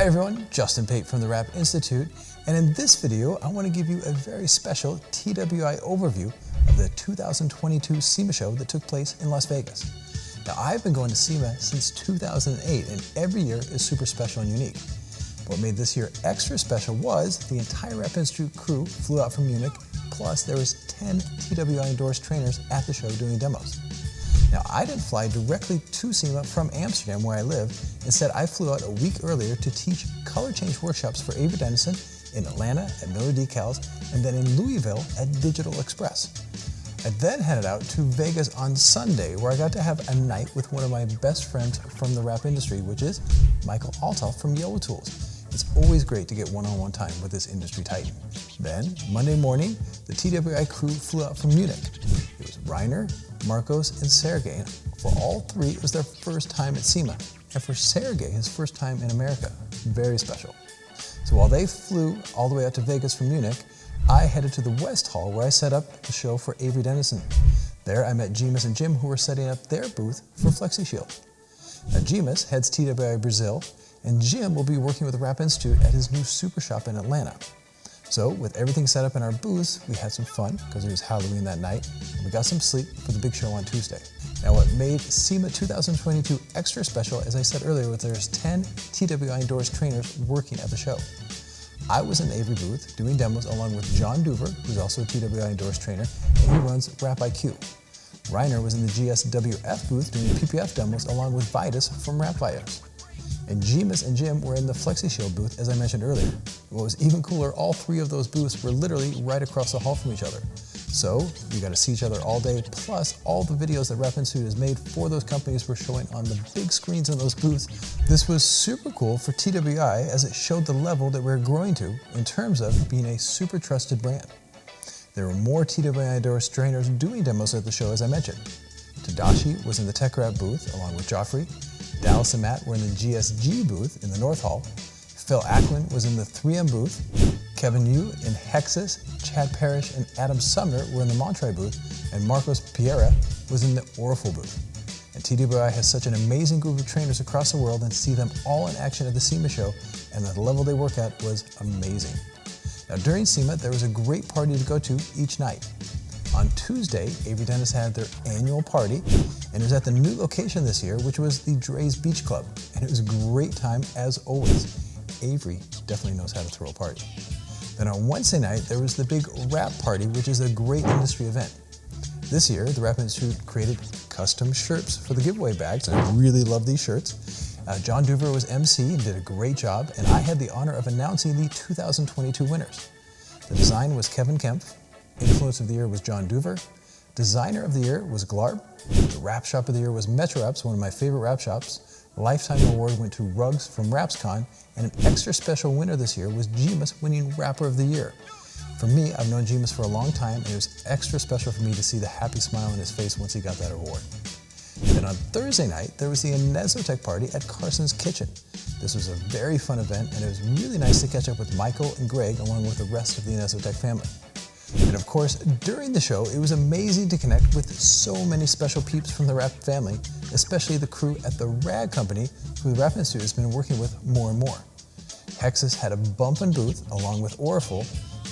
everyone, Justin Pate from the Rap Institute, and in this video I want to give you a very special TWI overview of the 2022 SEMA show that took place in Las Vegas. Now, I've been going to SEMA since 2008 and every year is super special and unique. What made this year extra special was the entire Rap Institute crew flew out from Munich, plus there was 10 TWI endorsed trainers at the show doing demos. Now, I didn't fly directly to SEMA from Amsterdam, where I live. Instead, I flew out a week earlier to teach color change workshops for Avery Dennison in Atlanta at Miller Decals, and then in Louisville at Digital Express. I then headed out to Vegas on Sunday, where I got to have a night with one of my best friends from the rap industry, which is Michael Althoff from Yellow Tools. It's always great to get one-on-one time with this industry titan. Then, Monday morning, the TWI crew flew out from Munich. It was Reiner, Marcos, and Sergey. For all three, it was their first time at SEMA. And for Sergey, his first time in America. Very special. So while they flew all the way out to Vegas from Munich, I headed to the West Hall where I set up the show for Avery Dennison. There I met Jemus and Jim, who were setting up their booth for FlexiShield. Now, Jemus heads TWI Brazil, and Jim will be working with the Rap Institute at his new super shop in Atlanta. So with everything set up in our booths, we had some fun because it was Halloween that night, and we got some sleep for the big show on Tuesday. Now, what made SEMA 2022 extra special, as I said earlier, was there's 10 TWI endorsed trainers working at the show. I was in the Avery booth doing demos along with John Duver, who's also a TWI endorsed trainer, and he runs Rap IQ. Reiner was in the GSWF booth doing PPF demos along with Vitus from Rap Bios. And Jemus and Jim were in the FlexiShield booth, as I mentioned earlier. What was even cooler, all three of those booths were literally right across the hall from each other. So you got to see each other all day, plus all the videos that Rap Institute has made for those companies were showing on the big screens in those booths. This was super cool for TWI as it showed the level that we're growing to in terms of being a super trusted brand. There were more TWI endorsed trainers doing demos at the show, as I mentioned. Tadashi was in the Tech Rap booth along with Joffrey. Dallas and Matt were in the GSG booth in the North Hall. Phil Acklin was in the 3M booth. Kevin Yu in Hexus, Chad Parrish, and Adam Sumner were in the Montre booth, and Marcos Piera was in the Orifel booth. And TWI has such an amazing group of trainers across the world, and to see them all in action at the SEMA show and the level they work at was amazing. Now, during SEMA, there was a great party to go to each night. On Tuesday, Avery Dennison had their annual party, and it was at the new location this year, which was the Dre's Beach Club. And it was a great time as always. Avery definitely knows how to throw a party. Then on Wednesday night, there was the big rap party, which is a great industry event. This year, the Rap Institute created custom shirts for the giveaway bags, and I really love these shirts. John Duver was MC and did a great job, and I had the honor of announcing the 2022 winners. The design was Kevin Kemp. Influence of the year was John Duver. Designer of the year was Glarb. The Rap Shop of the year was Metro Raps, one of my favorite rap shops. Lifetime award went to Rugs from RapsCon, and an extra special winner this year was Jemus winning Rapper of the Year. For me, I've known Jemus for a long time, and it was extra special for me to see the happy smile on his face once he got that award. Then on Thursday night, there was the Inezotech party at Carson's Kitchen. This was a very fun event, and it was really nice to catch up with Michael and Greg along with the rest of the Inezotech family. And of course, during the show, it was amazing to connect with so many special peeps from the rap family, especially the crew at the Rag Company, who the Rap Institute has been working with more and more. Hexus had a bumpin' booth along with Orifel.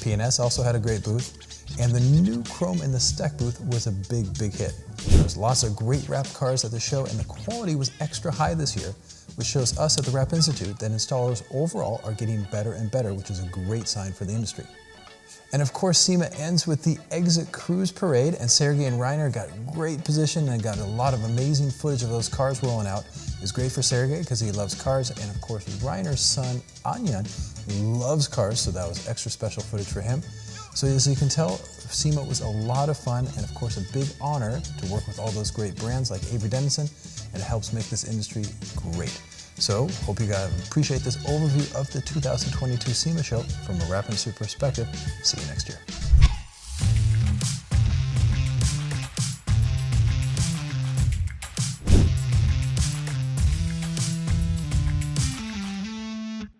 PNS also had a great booth, and the new Chrome in the Steck booth was a big hit. There was lots of great rap cars at the show, and the quality was extra high this year, which shows us at the Rap Institute that installers overall are getting better and better, which is a great sign for the industry. And of course, SEMA ends with the Exit Cruise Parade, and Sergey and Reiner got great position and got a lot of amazing footage of those cars rolling out. It was great for Sergey because he loves cars, and of course, Reiner's son, Anyan, loves cars, so that was extra special footage for him. So as you can tell, SEMA was a lot of fun, and of course, a big honor to work with all those great brands like Avery Dennison, and it helps make this industry great. So, hope you guys appreciate this overview of the 2022 SEMA show from a Rap Institute perspective. See you next year.